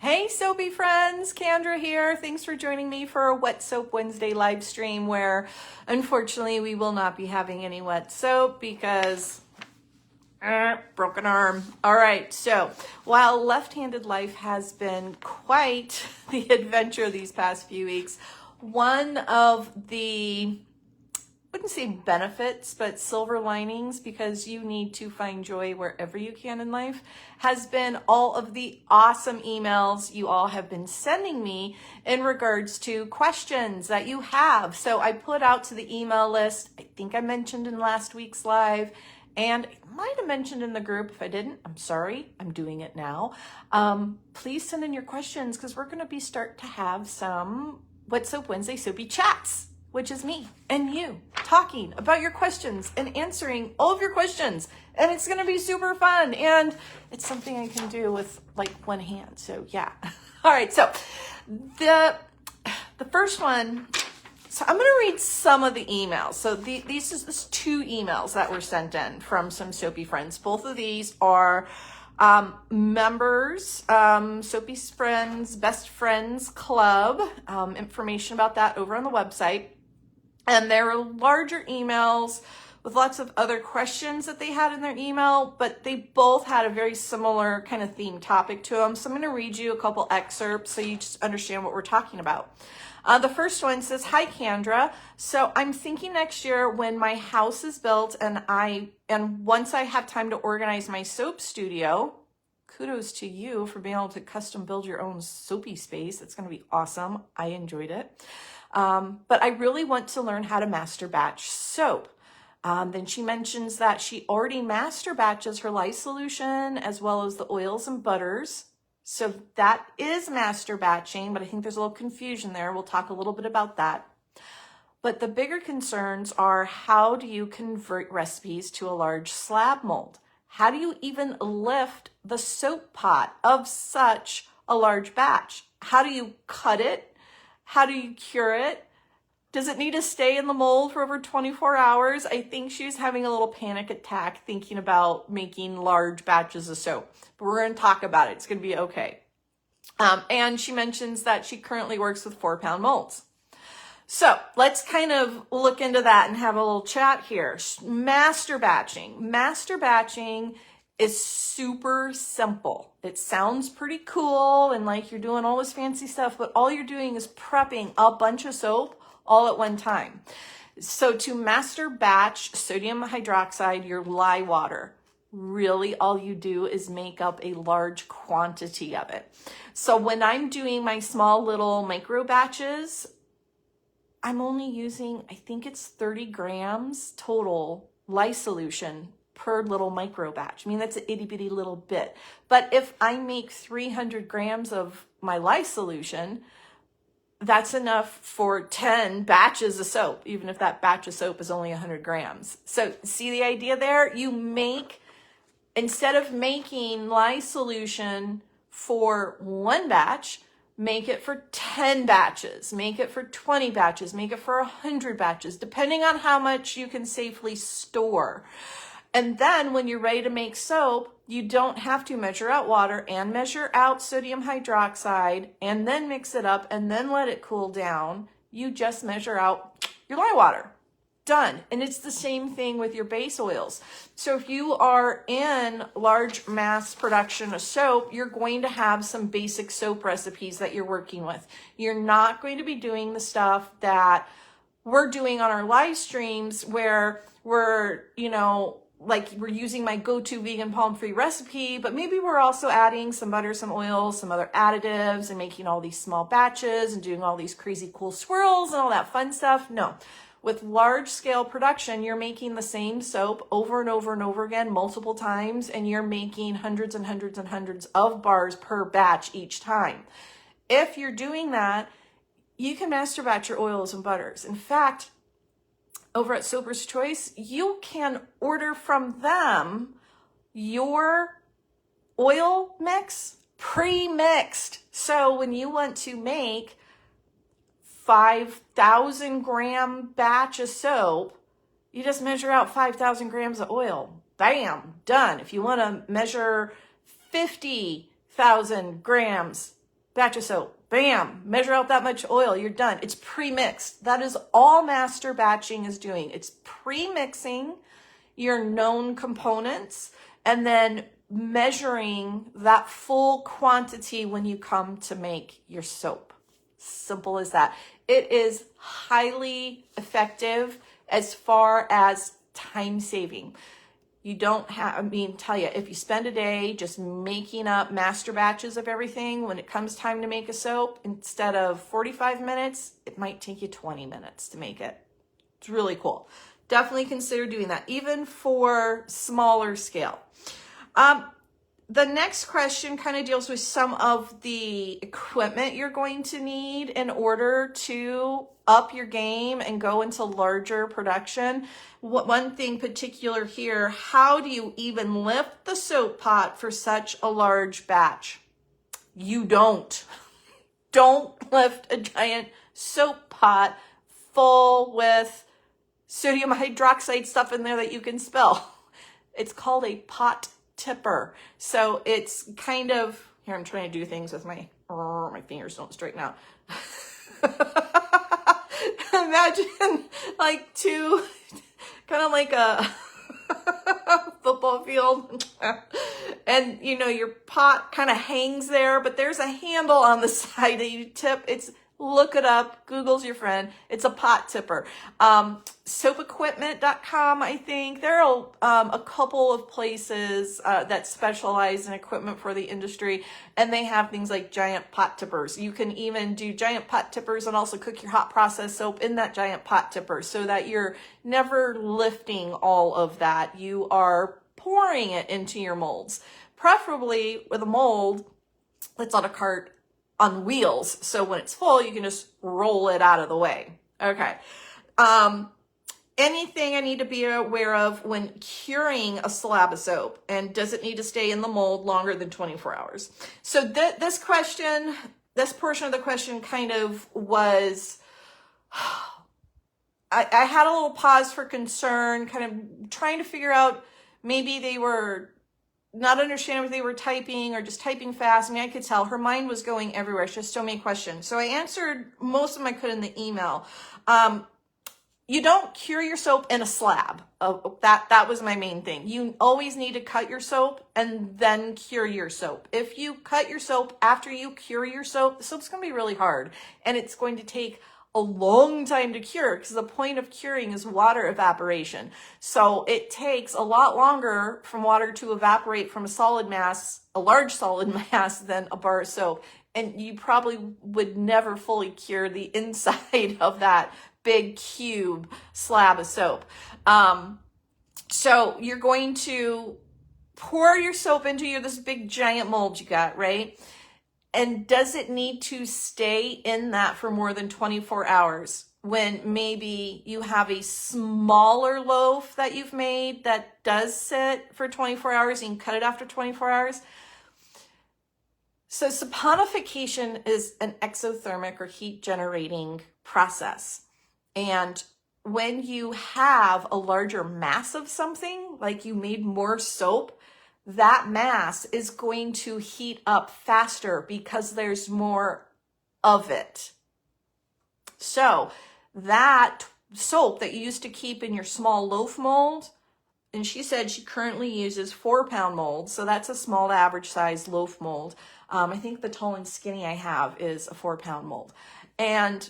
Hey soapy friends, Kendra here. Thanks for joining me for a Wet Soap Wednesday live stream where unfortunately we will not be having any wet soap because broken arm. All right, so while left-handed life has been quite the adventure these past few weeks, one of the wouldn't say benefits, but silver linings, because you need to find joy wherever you can in life, has been all of the awesome emails you all have been sending me in regards to questions that you have. So I put out to the email list, I think I mentioned in last week's live, and I might have mentioned in the group. If I didn't, I'm sorry, I'm doing it now. Please send in your questions because we're gonna be start to have some Wet Soap Wednesday soapy chats, which is me and you talking about your questions and answering all of your questions. And it's gonna be super fun. And it's something I can do with like one hand. So yeah. All right, so the first one, so I'm gonna read some of the emails. So these is two emails that were sent in from some soapy friends. Both of these are members, Soapy Friends, Best Friends Club, information about that over on the website. And there were larger emails with lots of other questions that they had in their email, but they both had a very similar kind of theme topic to them. So I'm going to read you a couple excerpts so you just understand what we're talking about. The first one says, "Hi, Kendra. So I'm thinking next year when my house is built and once I have time to organize my soap studio." Kudos to you for being able to custom build your own soapy space. It's going to be awesome. I enjoyed it. But I really want to learn how to master batch soap. Then she mentions that she already master batches her lye solution as well as the oils and butters. So that is master batching, but I think there's a little confusion there. We'll talk a little bit about that. But the bigger concerns are, how do you convert recipes to a large slab mold? How do you even lift the soap pot of such a large batch? How do you cut it? How do you cure it? Does it need to stay in the mold for over 24 hours? I think she's having a little panic attack thinking about making large batches of soap. But we're going to talk about it. It's going to be okay. And she mentions that she currently works with 4-pound molds. So let's kind of look into that and have a little chat here. Master batching. Master batching is super simple. It sounds pretty cool and like you're doing all this fancy stuff, but all you're doing is prepping a bunch of soap all at one time. So to master batch sodium hydroxide, your lye water, really all you do is make up a large quantity of it. So when I'm doing my small little micro batches, I'm only using, I think it's 30 grams total lye solution per little micro batch. I mean, that's an itty bitty little bit. But if I make 300 grams of my lye solution, that's enough for 10 batches of soap, even if that batch of soap is only 100 grams. So see the idea there? You make, instead of making lye solution for one batch, make it for 10 batches, make it for 20 batches, make it for 100 batches, depending on how much you can safely store. And then when you're ready to make soap, you don't have to measure out water and measure out sodium hydroxide and then mix it up and then let it cool down. You just measure out your lye water. Done. And it's the same thing with your base oils. So if you are in large mass production of soap, you're going to have some basic soap recipes that you're working with. You're not going to be doing the stuff that we're doing on our live streams where we're, like we're using my go-to vegan palm-free recipe, but maybe we're also adding some butter, some oil, some other additives and making all these small batches and doing all these crazy cool swirls and all that fun stuff. No. With large scale production, you're making the same soap over and over and over again, multiple times, and you're making hundreds and hundreds and hundreds of bars per batch each time. If you're doing that, you can master batch your oils and butters. In fact, over at Soaper's Choice, you can order from them your oil mix pre-mixed. So when you want to make 5,000 gram batch of soap, you just measure out 5,000 grams of oil. Bam, done. If you want to measure 50,000 grams batch of soap. Bam, measure out that much oil, you're done. It's pre-mixed. That is all master batching is doing. It's pre-mixing your known components and then measuring that full quantity when you come to make your soap. Simple as that. It is highly effective as far as time saving. You don't have, I mean, tell you, if you spend a day just making up master batches of everything, when it comes time to make a soap, instead of 45 minutes, it might take you 20 minutes to make it. It's really cool. Definitely consider doing that, even for smaller scale. The next question kind of deals with some of the equipment you're going to need in order to up your game and go into larger production. One thing particular here, how do you even lift the soap pot for such a large batch? You don't. Don't lift a giant soap pot full with sodium hydroxide stuff in there that you can spill. It's called a pot tipper. So it's kind of, here I'm trying to do things with my fingers don't straighten out. Imagine like two, kind of like a football field. And you know, your pot kind of hangs there, but there's a handle on the side that you tip. Look it up. Google's your friend. It's a pot tipper. Soapequipment.com, I think. There are a couple of places that specialize in equipment for the industry, and they have things like giant pot tippers. You can even do giant pot tippers and also cook your hot process soap in that giant pot tipper so that you're never lifting all of that. You are pouring it into your molds, preferably with a mold that's on a cart on wheels. So when it's full, you can just roll it out of the way. Okay. Anything I need to be aware of when curing a slab of soap, and does it need to stay in the mold longer than 24 hours? So this portion of the question kind of was, I had a little pause for concern, kind of trying to figure out, maybe they were not understanding what they were typing or just typing fast. I mean, I could tell her mind was going everywhere. She has so many questions. So I answered most of them I could in the email. You don't cure your soap in a slab. That was my main thing. You always need to cut your soap and then cure your soap. If you cut your soap after you cure your soap, the soap's going to be really hard and it's going to take a long time to cure, because the point of curing is water evaporation. So it takes a lot longer from water to evaporate from a solid mass, a large solid mass, than a bar of soap. And you probably would never fully cure the inside of that big cube slab of soap. So you're going to pour your soap into this big giant mold you got, right? And does it need to stay in that for more than 24 hours when maybe you have a smaller loaf that you've made that does sit for 24 hours and you can cut it after 24 hours? So saponification is an exothermic or heat generating process. And when you have a larger mass of something, like you made more soap, that mass is going to heat up faster because there's more of it. So that soap that you used to keep in your small loaf mold, and she said she currently uses 4-pound molds, so that's a small to average size loaf mold. I think the tall and skinny I have is a 4-pound mold. And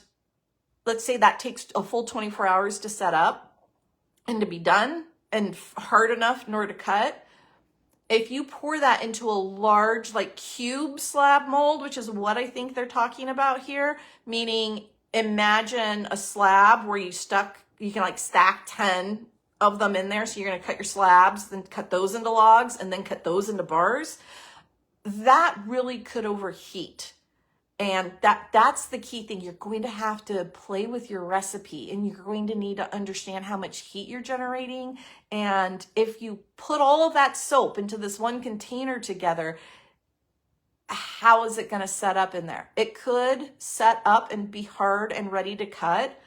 let's say that takes a full 24 hours to set up and to be done and hard enough in order to cut. If you pour that into a large, like cube slab mold, which is what I think they're talking about here, meaning imagine a slab where you can like stack 10 of them in there. So you're going to cut your slabs, then cut those into logs, and then cut those into bars. That really could overheat. And that's the key thing. You're going to have to play with your recipe, and you're going to need to understand how much heat you're generating. And if you put all of that soap into this one container together, how is it going to set up in there? It could set up and be hard and ready to cut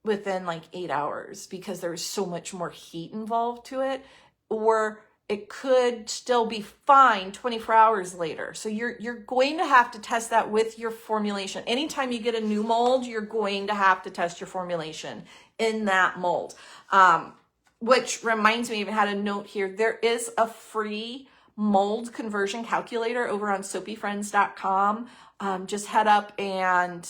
within like 8 hours because there's so much more heat involved to it. Or it could still be fine 24 hours later. So you're going to have to test that with your formulation. Anytime you get a new mold, you're going to have to test your formulation in that mold. Which reminds me, I had a note here. There is a free mold conversion calculator over on soapyfriends.com. Just head up and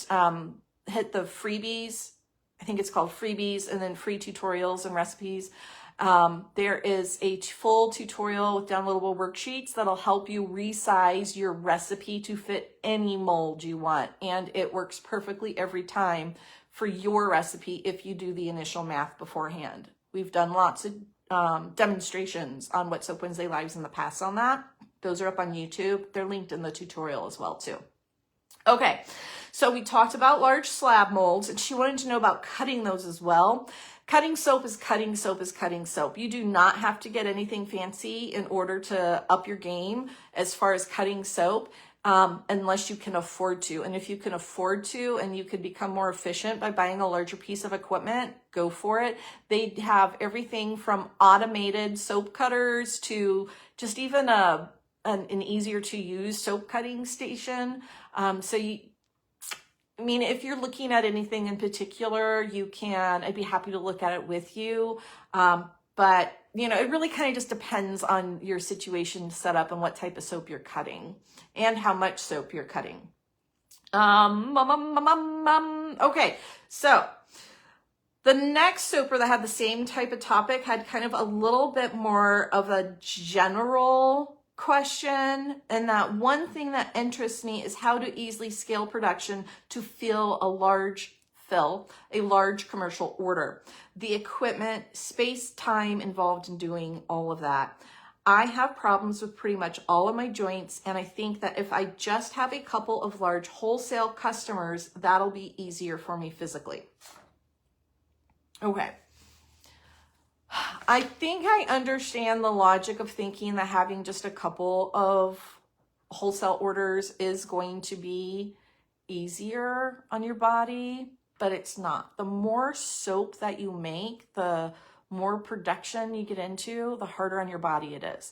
hit the freebies. I think it's called freebies, and then free tutorials and recipes. There is a full tutorial with downloadable worksheets that'll help you resize your recipe to fit any mold you want. And it works perfectly every time for your recipe if you do the initial math beforehand. We've done lots of demonstrations on What Soap Wednesday Lives in the past on that. Those are up on YouTube. They're linked in the tutorial as well too. Okay, so we talked about large slab molds, and she wanted to know about cutting those as well. Cutting soap is cutting soap is cutting soap. You do not have to get anything fancy in order to up your game as far as cutting soap, unless you can afford to. And if you can afford to and you could become more efficient by buying a larger piece of equipment, go for it. They have everything from automated soap cutters to just even an easier to use soap cutting station. If you're looking at anything in particular, I'd be happy to look at it with you. But it really kind of just depends on your situation set up and what type of soap you're cutting and how much soap you're cutting. Okay, so the next soaper that had the same type of topic had kind of a little bit more of a general question, and that one thing that interests me is how to easily scale production to fill a large commercial order. The equipment, space, time involved in doing all of that. I have problems with pretty much all of my joints, and I think that if I just have a couple of large wholesale customers, that'll be easier for me physically. Okay. I think I understand the logic of thinking that having just a couple of wholesale orders is going to be easier on your body, but it's not. The more soap that you make, the more production you get into, the harder on your body it is.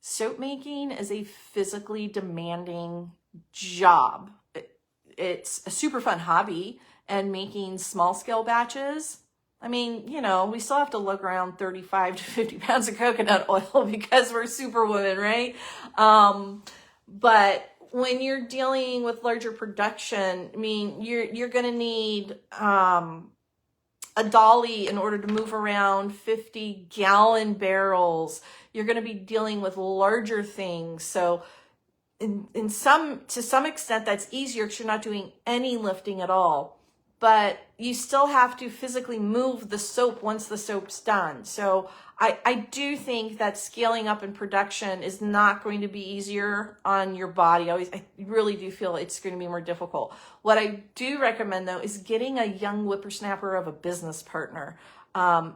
Soap making is a physically demanding job. It's a super fun hobby, and making small scale batches, we still have to lug around 35 to 50 pounds of coconut oil because we're superwomen, right? But when you're dealing with larger production, you're going to need a dolly in order to move around 50-gallon barrels. You're going to be dealing with larger things. So to some extent, that's easier because you're not doing any lifting at all. But you still have to physically move the soap once the soap's done. So I do think that scaling up in production is not going to be easier on your body. I really do feel it's going to be more difficult. What I do recommend, though, is getting a young whippersnapper of a business partner.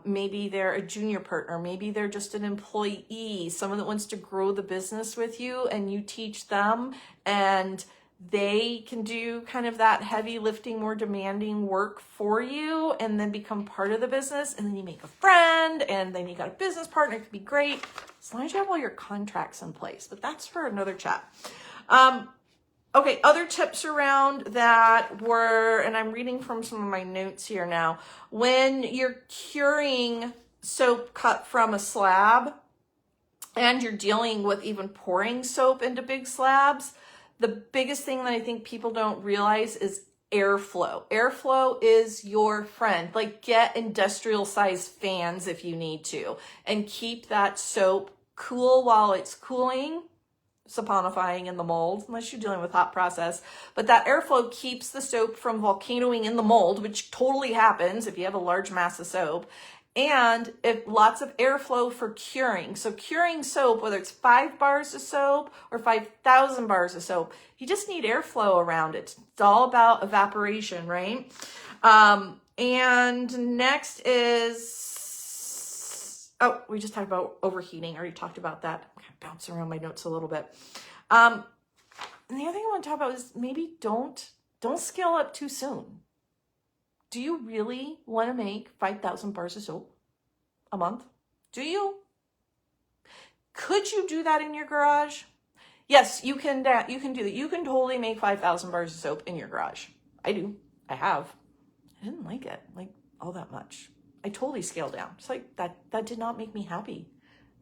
Maybe they're a junior partner. Maybe they're just an employee, someone that wants to grow the business with you, and you teach them, and they can do kind of that heavy lifting, more demanding work for you, and then become part of the business. And then you make a friend, and then you got a business partner. It could be great as long as you have all your contracts in place, but that's for another chat. Okay, other tips around that were, and I'm reading from some of my notes here now, when you're curing soap cut from a slab and you're dealing with even pouring soap into big slabs, the biggest thing that I think people don't realize is airflow. Airflow is your friend. Get industrial size fans if you need to, and keep that soap cool while it's cooling, saponifying in the mold, unless you're dealing with hot process. But that airflow keeps the soap from volcanoing in the mold, which totally happens if you have a large mass of soap. And if lots of airflow for curing. So curing soap, whether it's 5 bars of soap or 5,000 bars of soap, you just need airflow around it. It's all about evaporation, right? And next is, we just talked about overheating. I already talked about that. I'm kind of bouncing around my notes a little bit. And the other thing I want to talk about is maybe don't scale up too soon. Do you really want to make 5,000 bars of soap a month? Do you? Could you do that in your garage? Yes, you can do that. You can totally make 5,000 bars of soap in your garage. I do. I have. I didn't like it, like, all that much. I totally scaled down. It's like, that did not make me happy.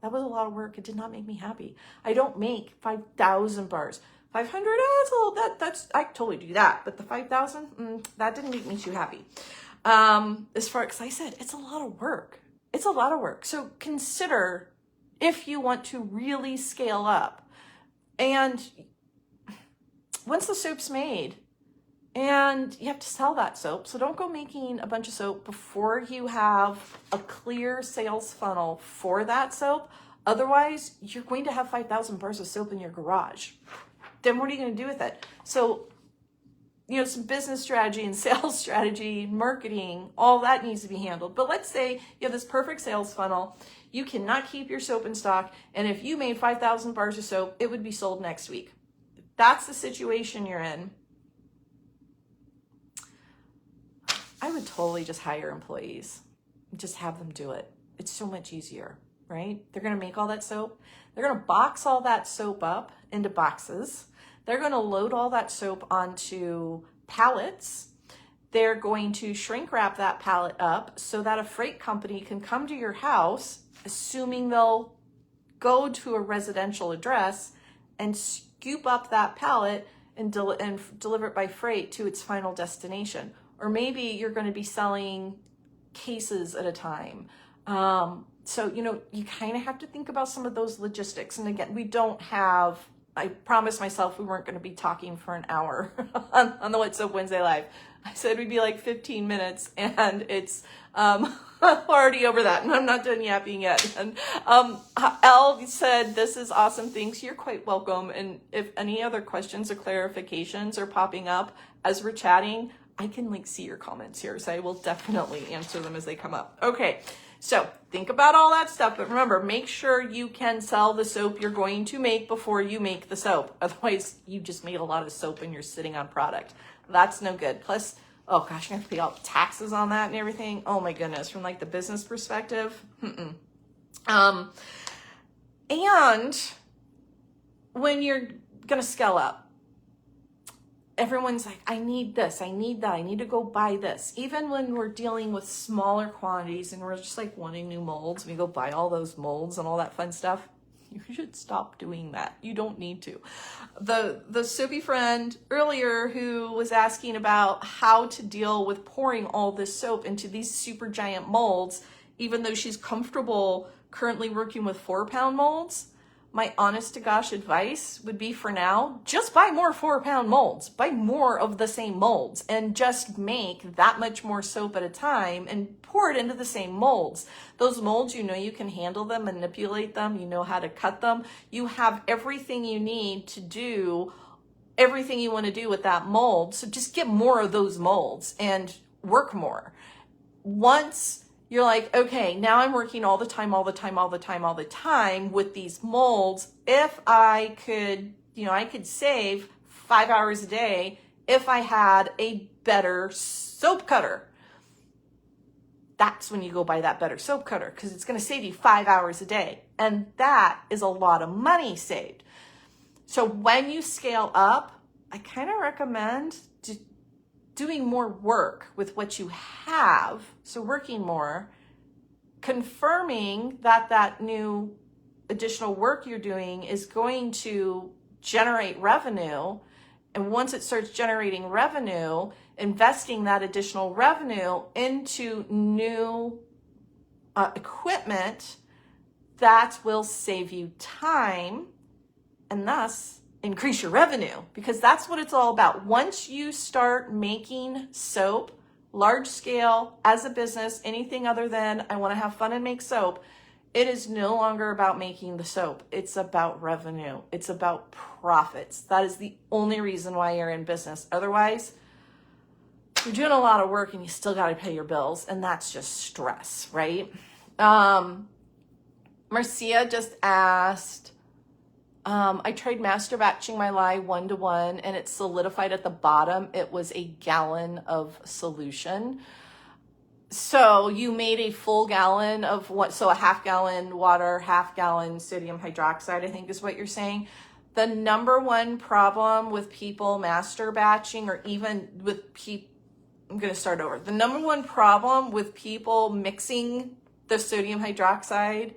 That was a lot of work. It did not make me happy. I don't make 5,000 bars. 500, that's a little, that's, I totally do that. But the 5,000, that didn't make me too happy. As far as I said, it's a lot of work. It's a lot of work. So consider if you want to really scale up. And once the soap's made, and you have to sell that soap. So don't go making a bunch of soap before you have a clear sales funnel for that soap. Otherwise, you're going to have 5,000 bars of soap in your garage. Then what are you going to do with it? So, some business strategy and sales strategy, marketing, all that needs to be handled. But let's say you have this perfect sales funnel. You cannot keep your soap in stock. And if you made 5,000 bars of soap, it would be sold next week. That's the situation you're in. I would totally just hire employees and just have them do it. It's so much easier, right? They're going to make all that soap. They're going to box all that soap up into boxes. They're going to load all that soap onto pallets. They're going to shrink wrap that pallet up so that a freight company can come to your house, assuming they'll go to a residential address and scoop up that pallet and deliver it by freight to its final destination. Or maybe you're going to be selling cases at a time. So, you kind of have to think about some of those logistics. And again, I promised myself we weren't going to be talking for an hour on the What Soap Wednesday Live. I said we'd be like 15 minutes, and it's already over that, and I'm not done yapping yet. And Elle said, "This is awesome. Thanks. You're quite welcome. And if any other questions or clarifications are popping up as we're chatting, I can see your comments here, so I will definitely answer them as they come up." Okay, so think about all that stuff, but remember, make sure you can sell the soap you're going to make before you make the soap. Otherwise, you just made a lot of soap and you're sitting on product. That's no good. Plus, oh gosh, you have to pay all the taxes on that and everything. Oh my goodness, from the business perspective. And when you're gonna scale up, everyone's like, I need this, I need that, I need to go buy this. Even when we're dealing with smaller quantities and we're just wanting new molds, we go buy all those molds and all that fun stuff. You should stop doing that. You don't need to. The soapy friend earlier who was asking about how to deal with pouring all this soap into these super giant molds, even though she's comfortable currently working with 4-pound molds, my honest to gosh advice would be, for now, just buy more 4-pound molds. Buy more of the same molds and just make that much more soap at a time and pour it into the same molds. Those molds, you can handle them, manipulate them, you know how to cut them. You have everything you need to do everything you want to do with that mold. So just get more of those molds and work more. Once you're like, okay, now I'm working all the time with these molds. If I could, I could save 5 hours a day if I had a better soap cutter. That's when you go buy that better soap cutter, because it's going to save you 5 hours a day. And that is a lot of money saved. So when you scale up, I kind of recommend doing more work with what you have, so working more, confirming that new additional work you're doing is going to generate revenue, and once it starts generating revenue, investing that additional revenue into new equipment that will save you time and thus increase your revenue, because that's what it's all about. Once you start making soap large scale as a business, anything other than I want to have fun and make soap, it is no longer about making the soap. It's about revenue. It's about profits. That is the only reason why you're in business. Otherwise, you're doing a lot of work and you still got to pay your bills, and that's just stress, right? Marcia just asked, I tried master batching my lye 1-to-1 and it solidified at the bottom. It was a gallon of solution. So you made a full gallon of what? So a half gallon water, half gallon sodium hydroxide, I think is what you're saying. The number one problem with people master batching, or even with people, I'm going to start over. The number one problem with people mixing the sodium hydroxide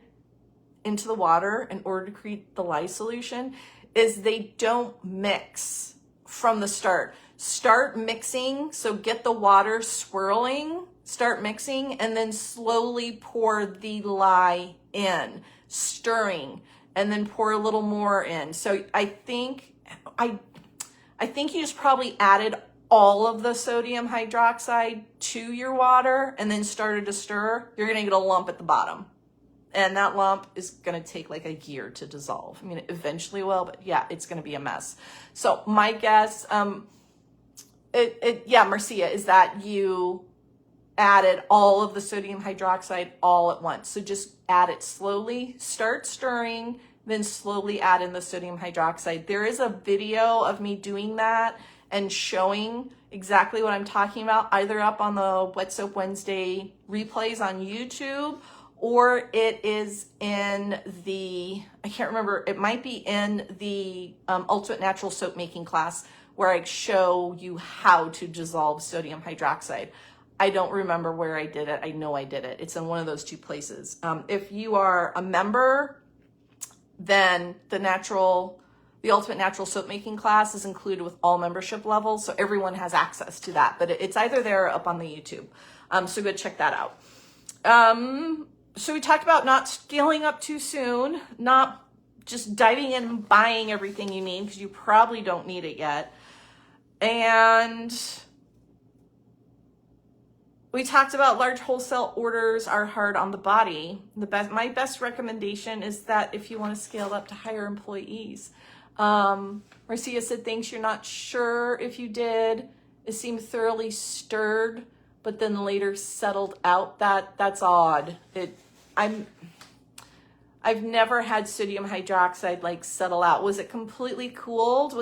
into the water in order to create the lye solution is they don't mix from the start. Start mixing, so get the water swirling, start mixing, and then slowly pour the lye in, stirring, and then pour a little more in. So I think you just probably added all of the sodium hydroxide to your water and then started to stir. You're gonna get a lump at the bottom. And that lump is going to take like a year to dissolve. I mean, it eventually will, but yeah, it's going to be a mess. So my guess, Marcia, is that you added all of the sodium hydroxide all at once. So just add it slowly, start stirring, then slowly add in the sodium hydroxide. There is a video of me doing that and showing exactly what I'm talking about, either up on the Wet Soap Wednesday replays on YouTube, or it is in the, I can't remember, it might be in the Ultimate Natural Soap Making class where I show you how to dissolve sodium hydroxide. I don't remember where I did it. I know I did it. It's in one of those two places. If you are a member, then the Ultimate Natural Soap Making class is included with all membership levels, so everyone has access to that. But it's either there or up on the YouTube. So go check that out. So we talked about not scaling up too soon, not just diving in and buying everything you need because you probably don't need it yet. And we talked about large wholesale orders are hard on the body. My best recommendation is that if you want to scale up, to hire employees. Marcia said thanks, you're not sure if you did. It seemed thoroughly stirred, but then later settled out. That's odd. I've never had sodium hydroxide like settle out. Was it completely cooled?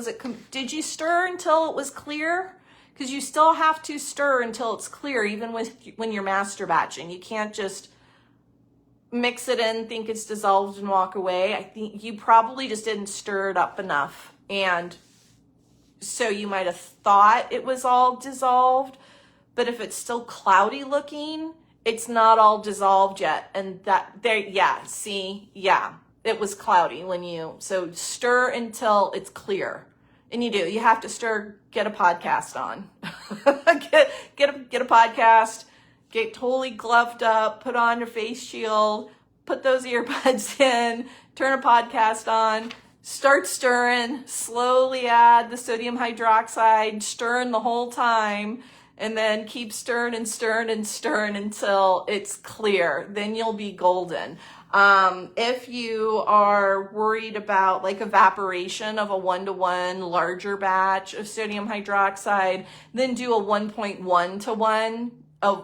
Did you stir until it was clear? Because you still have to stir until it's clear, even when you're master batching. You can't just mix it in, think it's dissolved, and walk away. I think you probably just didn't stir it up enough. And so you might have thought it was all dissolved, but if it's still cloudy looking, it's not all dissolved yet. And it was cloudy so stir until it's clear. And you have to stir, get a podcast on, get a podcast, get totally gloved up, put on your face shield, put those earbuds in, turn a podcast on, start stirring, slowly add the sodium hydroxide, stirring the whole time, and then keep stirring and stirring and stirring until it's clear. Then you'll be golden. If you are worried about like evaporation of a 1-to-1 larger batch of sodium hydroxide, then do a 1.1 to 1.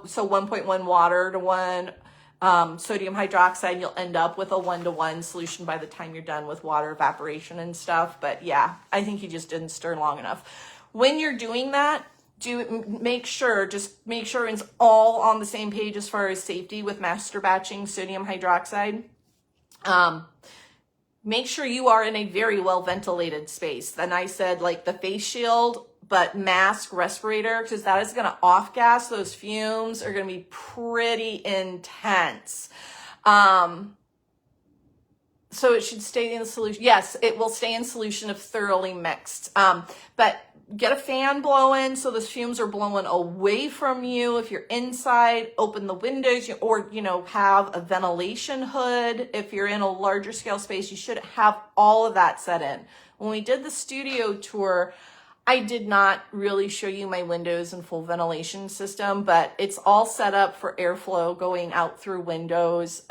So 1.1 water to 1 sodium hydroxide. You'll end up with a 1-to-1 solution by the time you're done with water evaporation and stuff. But yeah, I think you just didn't stir long enough. When you're doing that, make sure it's all on the same page as far as safety with master batching sodium hydroxide. Make sure you are in a very well ventilated space. Then I said like the face shield, but mask, respirator, because that is going to off gas. Those fumes are going to be pretty intense. So it should stay in the solution. Yes, it will stay in solution if thoroughly mixed. But get a fan blowing so those fumes are blowing away from you. If you're inside, open the windows, or have a ventilation hood. If you're in a larger scale space, you should have all of that set in. When we did the studio tour, I did not really show you my windows and full ventilation system, but it's all set up for airflow going out through windows.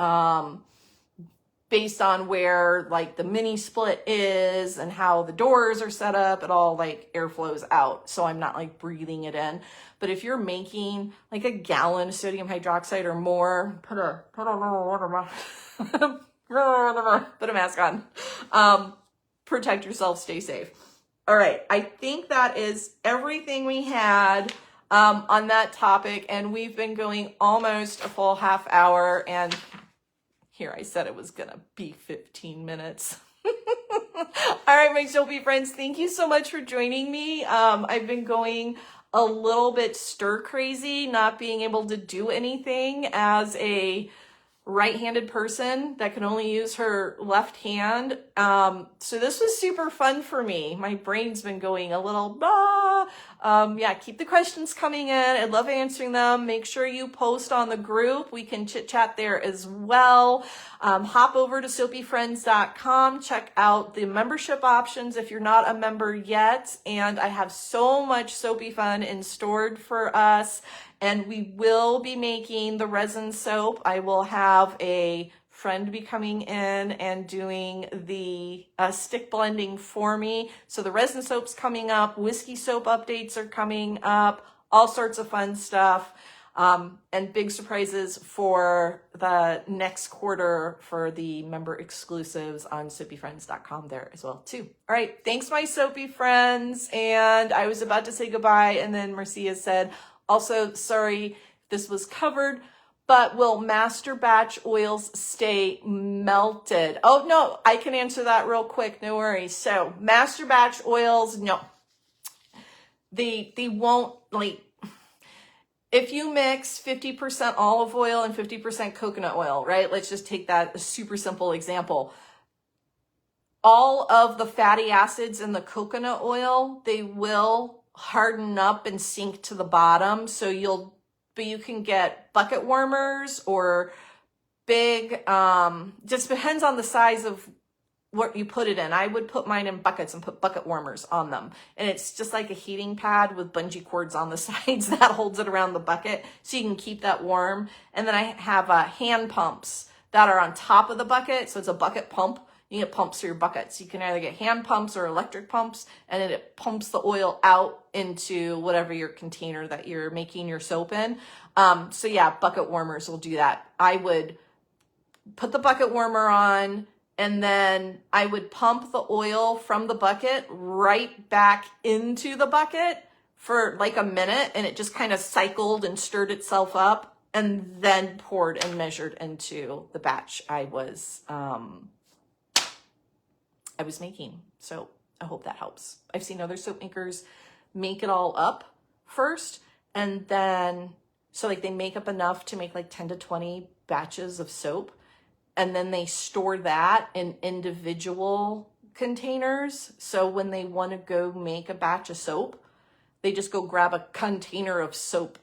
Based on where like the mini split is and how the doors are set up, it all like airflows out. So I'm not like breathing it in. But if you're making like a gallon of sodium hydroxide or more, put a mask on. Protect yourself, stay safe. All right, I think that is everything we had. on that topic. And we've been going almost a full half hour. And here I said it was going to be 15 minutes. All right, my soapy friends, thank you so much for joining me. I've been going a little bit stir crazy, not being able to do anything as a right-handed person that can only use her left hand. So this was super fun for me. My brain's been going a little blah. Yeah, keep the questions coming in. I love answering them. Make sure you post on the group. We can chit chat there as well. Hop over to soapyfriends.com. Check out the membership options if you're not a member yet. And I have so much soapy fun in store for us. And we will be making the resin soap. I will have a friend be coming in and doing the stick blending for me. So the resin soap's coming up. Whiskey soap updates are coming up. All sorts of fun stuff. And big surprises for the next quarter for the member exclusives on soapyfriends.com there as well too. All right. Thanks, my soapy friends. And I was about to say goodbye. And then Marcia said, also, sorry, this was covered, but will master batch oils stay melted? Oh, no, I can answer that real quick. No worries. So master batch oils, no, they won't, like, if you mix 50% olive oil and 50% coconut oil, right? Let's just take that a super simple example. All of the fatty acids in the coconut oil, they will harden up and sink to the bottom. So you can get bucket warmers or big, just depends on the size of what you put it in. I would put mine in buckets and put bucket warmers on them. And it's just like a heating pad with bungee cords on the sides that holds it around the bucket so you can keep that warm. And then I have hand pumps that are on top of the bucket. So it's a bucket pump. You get pumps for your buckets. You can either get hand pumps or electric pumps, and then it pumps the oil out into whatever your container that you're making your soap in. So yeah, bucket warmers will do that. I would put the bucket warmer on, and then I would pump the oil from the bucket right back into the bucket for like a minute, and it just kind of cycled and stirred itself up, and then poured and measured into the batch I was making. So I hope that helps. I've seen other soap makers make it all up first, and then, so like they make up enough to make like 10 to 20 batches of soap, and then they store that in individual containers. So when they want to go make a batch of soap, they just go grab a container of soap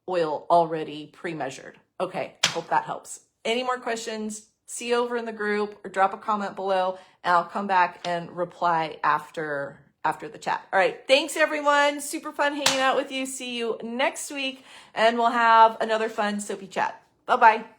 oil already pre-measured. Okay, I hope that helps. Any more questions? See you over in the group or drop a comment below, and I'll come back and reply after the chat. All right. Thanks, everyone. Super fun hanging out with you. See you next week, and we'll have another fun soapy chat. Bye-bye.